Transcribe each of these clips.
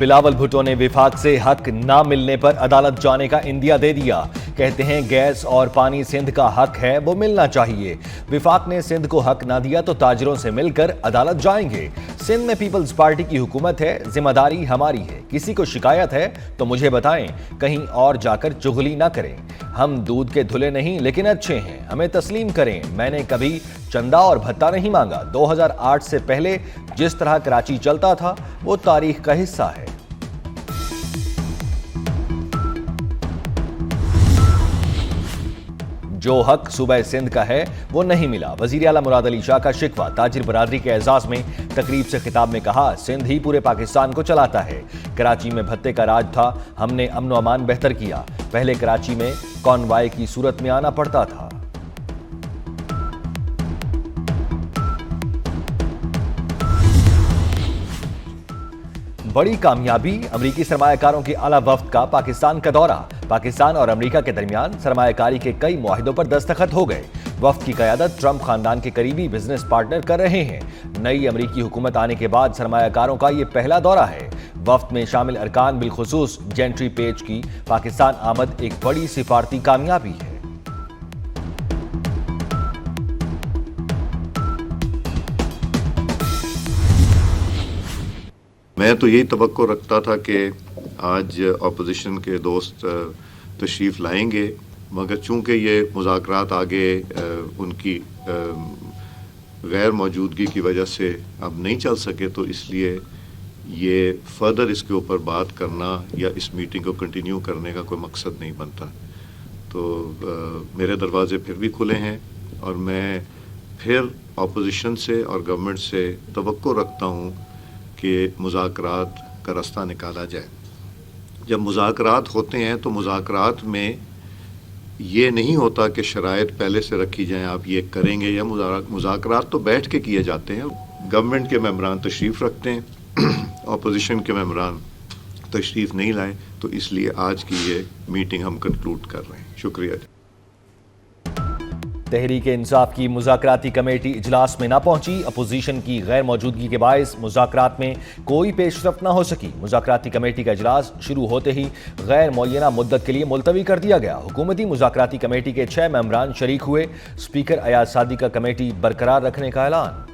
बिलावल भुट्टो ने विफाक से हक ना मिलने पर अदालत जाने का इंदिया दे दिया। कहते हैं गैस और पानी सिंध का हक है, वो मिलना चाहिए। विफाक ने सिंध को हक ना दिया तो ताजरों से मिलकर अदालत जाएंगे। सिंध में पीपल्स पार्टी की हुकूमत है, जिम्मेदारी हमारी है। किसी को शिकायत है तो मुझे बताएं, कहीं और जाकर चुगली ना करें। हम दूध के धुले नहीं लेकिन अच्छे हैं, हमें तस्लीम करें। मैंने कभी चंदा और भत्ता नहीं मांगा। 2008 से पहले जिस तरह कराची चलता था वो तारीख का हिस्सा है। जो हक सूबा सिंध का है वो नहीं मिला। वजीर आला मुराद अली शाह का शिकवा। ताजिर बरादरी के एजाज में तकरीब से खिताब में कहा, सिंध ही पूरे पाकिस्तान को चलाता है। कराची में भत्ते का राज था, हमने अमन अमान बेहतर किया। पहले कराची में कॉन्वाय की सूरत में आना पड़ता था। बड़ी कामयाबी, अमरीकी सरमायाकारों के आला वफ्द का पाकिस्तान का दौरा। पाकिस्तान और अमरीका के दरमियान सरमायाकारी के कई मुआहिदों पर दस्तखत हो गए। वफ्द की क़यादत ट्रंप खानदान के करीबी बिजनेस पार्टनर कर रहे हैं। नई अमरीकी हुकूमत आने के बाद सरमायाकारों का ये पहला दौरा है। वफ्द में शामिल अरकान बिलखुसूस जेंट्री पेज की पाकिस्तान आमद एक बड़ी सिफारती कामयाबी है। मैं तो यही तवक्को रखता था कि आज अपोजिशन के दोस्त तशरीफ़ लाएंगे, मगर चूंकि ये मुज़ाकरात आगे उनकी गैर मौजूदगी की वजह से अब नहीं चल सके, तो इसलिए ये फर्दर इसके ऊपर बात करना या इस मीटिंग को कंटिन्यू करने का कोई मकसद नहीं बनता। तो मेरे दरवाजे फिर भी खुले हैं और मैं फिर अपोजिशन से और गवर्नमेंट से तवक्को रखता हूँ कि मुज़ाकरात का रास्ता निकाला जाए। जब मुज़ाकरात होते हैं तो मुज़ाकरात में ये नहीं होता कि शराइत पहले से रखी जाएं, आप ये करेंगे या मुज़ाकरात तो बैठ के किए जाते हैं। गवर्नमेंट के मेंबरान तशरीफ़ रखते हैं, अपोजिशन के मेंबरान तशरीफ़ नहीं लाए, तो इसलिए आज की ये मीटिंग हम कंक्लूड कर रहे हैं। शुक्रिया। तहरीक इंसाफ की मुज़ाकराती कमेटी इजलास में ना पहुंची। अपोजिशन की गैर मौजूदगी के बायस मुज़ाकरात में कोई पेशरफ्त ना हो सकी। मुज़ाकराती कमेटी का इजलास शुरू होते ही गैर मुअय्यना मुद्दत के लिए मुलतवी कर दिया गया। हुकूमती मुज़ाकराती कमेटी के 6 मेंबरान शरीक हुए। स्पीकर अयाज सादी का कमेटी बरकरार रखने का ऐलान।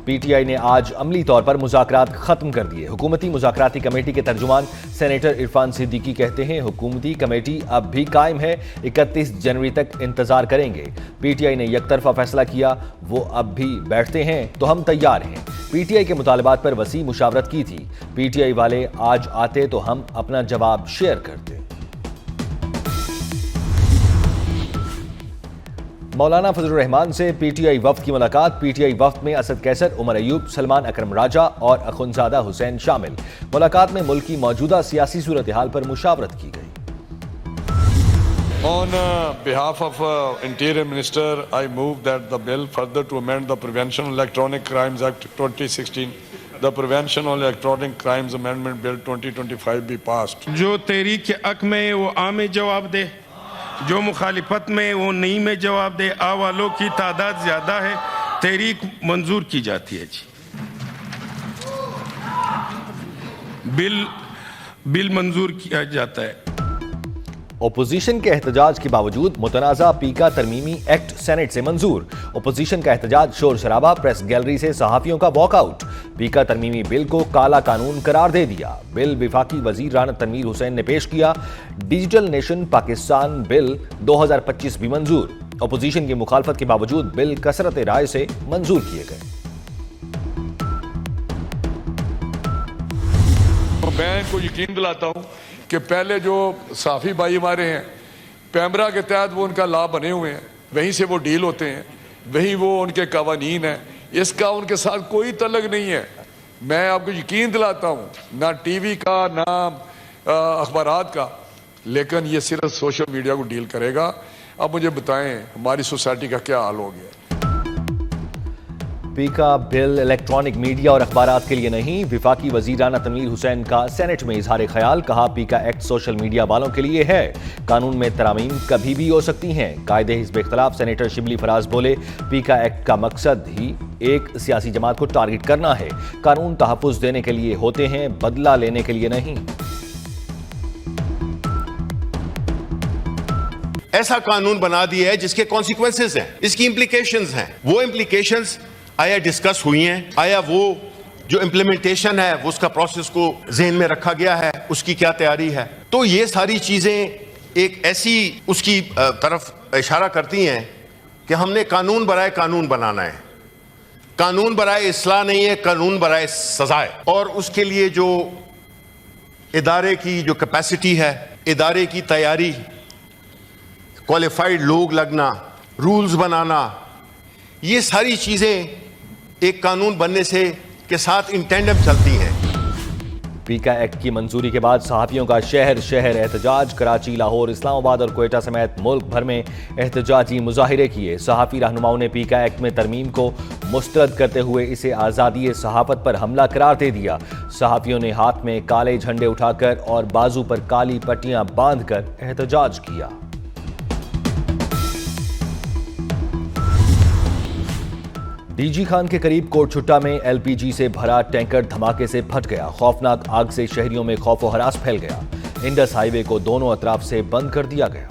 पीटीआई ने आज अमली तौर पर मुज़ाकरात खत्म कर दिए। हुकूमती मुज़ाकराती कमेटी के तर्जुमान सेनेटर इरफान सिद्दीकी कहते हैं, हुकूमती कमेटी अब भी कायम है, 31 जनवरी तक इंतजार करेंगे। पीटीआई ने यकतरफा फैसला किया, वो अब भी बैठते हैं तो हम तैयार हैं। पीटीआई के मुतालबात पर वसी मुशावरत की थी। पीटीआई वाले आज आते तो हम अपना जवाब शेयर करते। मौलाना फजलुर रहमान से पीटीआई वफ्द की मुलाकात। पीटीआई वफ्द में असद कैसर, उमर अयूब, सलमान अकरम राजा और अखुनजादा हुसैन शामिल। मुलाकात में मुल्क की मौजूदा सियासी सूरत हाल पर मुशावरत की गई। On behalf of Interior Minister, I move that the bill further to amend the Prevention of Electronic Crimes Act 2016, the Prevention of Electronic Crimes Amendment Bill 2025 be passed. जो तहरीक के हक में वो आ में जवाब दे, जो मुखालिफत में वो नहीं में जवाब दे। आ वालों की तादाद ज्यादा है, तहरीक मंजूर की जाती है जी। बिल मंजूर किया जाता है। ओपोजिशन के एहतजाज के बावजूद मुतनाज़ा पीका तरमीमी एक्ट सेनेट से मंजूर। ओपोजिशन का एहतजाज शोर शराबा, प्रेस गैलरी से सहाफियों का वॉकआउट। पीका तरमीमी बिल को काला कानून करार दे दिया। बिल विफाकी वजीर राना तनवीर हुसैन ने पेश किया। डिजिटल नेशन पाकिस्तान बिल 2025 भी मंजूर। ओपोजिशन की मुखालफत के बावजूद बिल कसरत राय से मंजूर किए गए। मैं को यकीन दिलाता हूं कि पहले जो साफी भाई हमारे हैं, पैमरा के तहत वो उनका लाभ बने हुए हैं, वहीं से वो डील होते हैं, वहीं वो उनके कवानीन हैं। इसका उनके साथ कोई तल्लुक नहीं है। मैं आपको यकीन दिलाता हूँ, ना टीवी का ना अखबारात का, लेकिन ये सिर्फ सोशल मीडिया को डील करेगा। अब मुझे बताएं हमारी सोसाइटी का क्या हाल हो गया। पीका बिल इलेक्ट्रॉनिक मीडिया और अखबारात के लिए नहीं, विफाकी वजीराना तनवीर हुसैन का सेनेट में इजहार ख्याल। कहा पीका एक्ट सोशल मीडिया वालों के लिए है, कानून में तरामीम कभी भी हो सकती हैं। कायदे हिज़्ब इख्तिलाफ सेनेटर शिबली फराज बोले, पीका एक्ट का मकसद ही एक सियासी जमात को टारगेट करना है। कानून तहफ़्फ़ुज़ देने के लिए होते हैं, बदला लेने के लिए नहीं। ऐसा कानून बना दिया है जिसके कॉन्सिक्वेंसेस हैं, इसकी इंप्लीकेशंस हैं। वो इंप्लीकेशंस आया डिस्कस हुई हैं, आया वो जो इम्प्लीमेंटेशन है वो उसका प्रोसेस को ज़हन में रखा गया है, उसकी क्या तैयारी है। तो ये सारी चीज़ें एक ऐसी उसकी तरफ इशारा करती हैं कि हमने कानून बराए कानून बनाना है। कानून बराए इस्लाह नहीं है, कानून बराए सजा है। और उसके लिए जो इदारे की जो कैपेसिटी है, इदारे की तैयारी, क्वालिफाइड लोग लगना, रूल्स बनाना, ये सारी चीज़ें एक कानून बनने से के साथ इन टैंडम चलती हैं। पीका एक्ट की मंजूरी के बाद सहाफ़ियों का शहर शहर एहतजाज। कराची, लाहौर, इस्लामाबाद और क्वेटा समेत मुल्क भर में एहतजाजी मुजाहिरे किए। सहाफ़ी रहनुमाओं ने पीका एक्ट में तरमीम को मुस्तरद करते हुए इसे आज़ादी सहाफ़त पर हमला करार दे दिया। सहाफ़ियों ने हाथ में काले झंडे उठाकर और बाजू पर काली पट्टियां बांधकर एहतजाज किया। डीजी खान के करीब कोटछुट्टा में एलपीजी से भरा टैंकर धमाके से फट गया। खौफनाक आग से शहरियों में खौफ और हरास फैल गया। इंडस हाईवे को दोनों अतराफ से बंद कर दिया गया।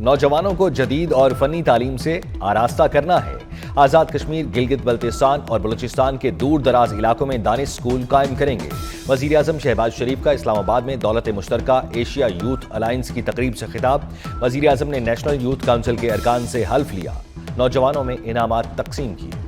नौजवानों को जदीद और फनी तालीम से आरास्ता करना है। आज़ाद कश्मीर, गिलगित बल्तिस्तान और बलूचिस्तान के दूर दराज इलाकों में दानिश स्कूल कायम करेंगे। वज़ीर आज़म शहबाज शरीफ का इस्लामाबाद में दौलत मुश्तरका एशिया यूथ अलायंस की तकरीब से खिताब। वज़ीर आज़म ने नेशनल यूथ काउंसिल के अरकान से हल्फ लिया। नौजवानों में इनामात तकसीम किए।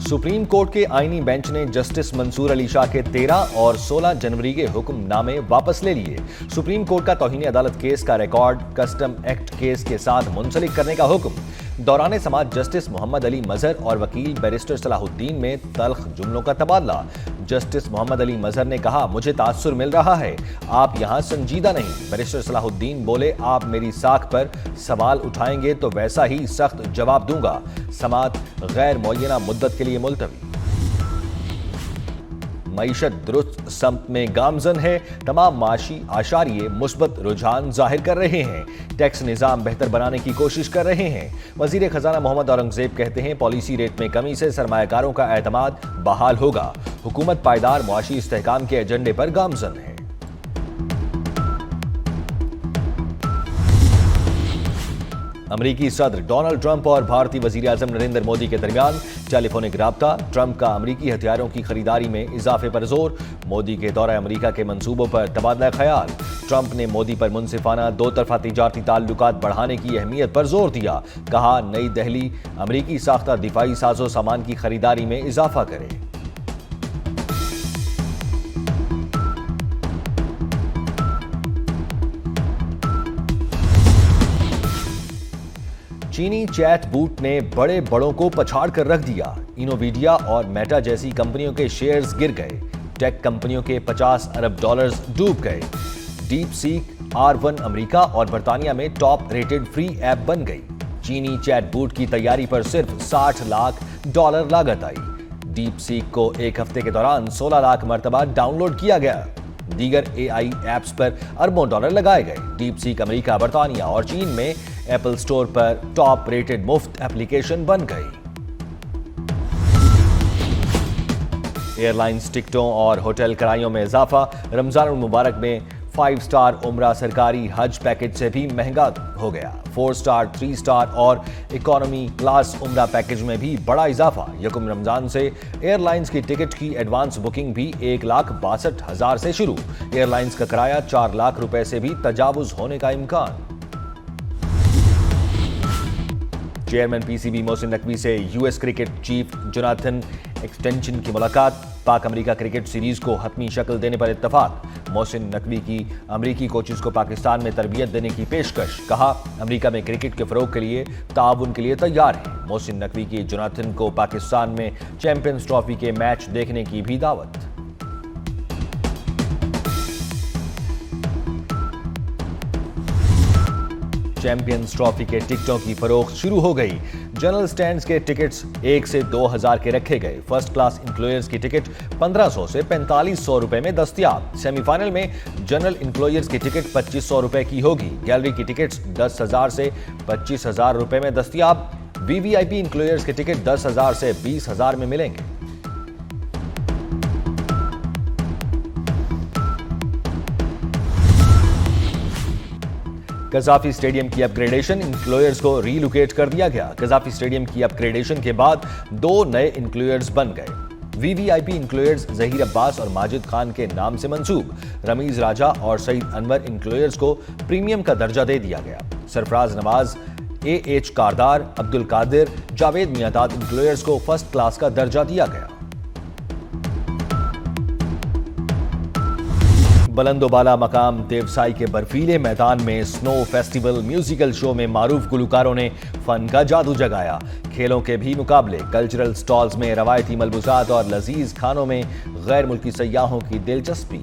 सुप्रीम कोर्ट के आईनी बेंच ने जस्टिस मंसूर अली शाह के 13 और 16 जनवरी के हुक्मनामे वापस ले लिए। सुप्रीम कोर्ट का तौहीन अदालत केस का रिकॉर्ड कस्टम एक्ट केस के साथ मुंसलिक करने का हुक्म। दौरान समाअत जस्टिस मोहम्मद अली मजहर और वकील बैरिस्टर सलाहुद्दीन में तल्ख जुमलों का तबादला। जस्टिस मोहम्मद अली मजहर ने कहा, मुझे तासुर मिल रहा है, आप यहाँ संजीदा नहीं। बैरिस्टर सलाहुद्दीन बोले, आप मेरी साख पर सवाल उठाएंगे तो वैसा ही सख्त जवाब दूंगा। समाअत गैर मुअय्यना मुद्दत के लिए मुलतवी। मईशत दुरुस्त सम्त में गामजन है। तमाम माशी आशारिये मुस्बत रुझान जाहिर कर रहे हैं। टैक्स निज़ाम बेहतर बनाने की कोशिश कर रहे हैं। वजीर खजाना मोहम्मद औरंगजेब कहते हैं, पॉलिसी रेट में कमी से सरमायाकारों का एतमाद बहाल होगा। हुकूमत पायदार मुआशी इस्तेहकाम के एजेंडे पर गामजन है। अमरीकी सदर डोनाल्ड ट्रंप और भारतीय वजीर आजम नरेंद्र मोदी के दरमियान टेलीफोनिक राब्ता। ट्रंप का अमरीकी हथियारों की खरीदारी में इजाफे पर जोर। मोदी के दौरा अमरीका के मंसूबों पर तबादला ख्याल। ट्रंप ने मोदी पर मुनसिफाना दो तरफा तिजारती ताल्लुकात बढ़ाने की अहमियत पर जोर दिया। कहा, नई दिल्ली अमरीकी साख्ता दिफाई साजो सामान की खरीदारी में इजाफा करे। चीनी चैट बूट ने बड़े बड़ों को पछाड़ कर रख दिया। इनोवीडिया और मेटा जैसी कंपनियों के शेयर्स गिर गए। टेक कंपनियों के 50 अरब डॉलर्स डूब गए। डीप सीक R1 अमेरिका और बर्तानिया में टॉप रेटेड फ्री ऐप बन गई। चीनी चैट बूट की तैयारी पर सिर्फ $60 लाख लागत आई। डीप सीक को एक हफ्ते के दौरान 16 लाख मरतबा डाउनलोड किया गया। दीगर AI ऐप्स पर अरबों डॉलर लगाए गए। डीप सीक अमेरिका, बर्तानिया और चीन में एप्पल स्टोर पर टॉप रेटेड मुफ्त एप्लीकेशन बन गई। एयरलाइंस टिकटों और होटल किरायों में इजाफा। रमजान मुबारक में 5 स्टार उम्रा सरकारी हज पैकेज से भी महंगा हो गया। 4 स्टार, 3 स्टार और इकोनॉमी क्लास उम्रा पैकेज में भी बड़ा इजाफा। यकुम रमजान से एयरलाइंस की टिकट की एडवांस बुकिंग भी 1,62,000 से शुरू। एयरलाइंस का किराया 4 लाख रुपए से भी तजावुज होने का इम्कान। चेयरमैन PCB मोहसिन नकवी से US cricket chief Jonathan extension की मुलाकात। पाक अमेरिका क्रिकेट सीरीज को हतमी शक्ल देने पर इत्तफाक। मोहसिन नकवी की अमेरिकी कोचेस को पाकिस्तान में तरबियत देने की पेशकश। कहा, अमेरिका में क्रिकेट के फरोग के लिए ताउन के लिए तैयार है। मोहसिन नकवी की जोनाथन को पाकिस्तान में चैंपियंस ट्रॉफी के मैच देखने की भी दावत। चैंपियंस ट्रॉफी के टिकटों की फरोख्त शुरू हो गई। जनरल स्टैंड्स के टिकट्स 1 से 2000 के रखे गए। फर्स्ट क्लास इंक्लोयर्स की टिकट 1500 से 4500 रुपए में दस्तयाब। सेमीफाइनल में जनरल इंक्लोयर्स की टिकट 2500 रुपए की होगी। गैलरी की टिकट्स 10,000 से 25,000 रुपए में दस्तयाब। वीवीआईपी इंक्लोयर्स की टिकट 10,000 से 20,000 में मिलेंगे। कजाफी स्टेडियम की अपग्रेडेशन, इंक्लोयर्स को रीलोकेट कर दिया गया। कजाफी स्टेडियम की अपग्रेडेशन के बाद 2 नए इंक्लोयर्स बन गए। वीवीआईपी इंक्लोयर्स जहीर अब्बास और माजिद खान के नाम से मंसूब। रमीज राजा और सईद अनवर इंक्लोयर्स को प्रीमियम का दर्जा दे दिया गया। सरफराज नवाज, AH कारदार, अब्दुल कादिर, जावेद मियादाद इंक्लोयर्स को फर्स्ट क्लास का दर्जा दिया गया। बुलंदोबाला मकाम देवसाई के बर्फीले मैदान में स्नो फेस्टिवल म्यूजिकल शो में मारूफ गुलकारों ने फन का जादू जगाया। खेलों के भी मुकाबले, कल्चरल स्टॉल्स में रवायती मलबूसात और लजीज खानों में गैर मुल्की सयाहों की दिलचस्पी।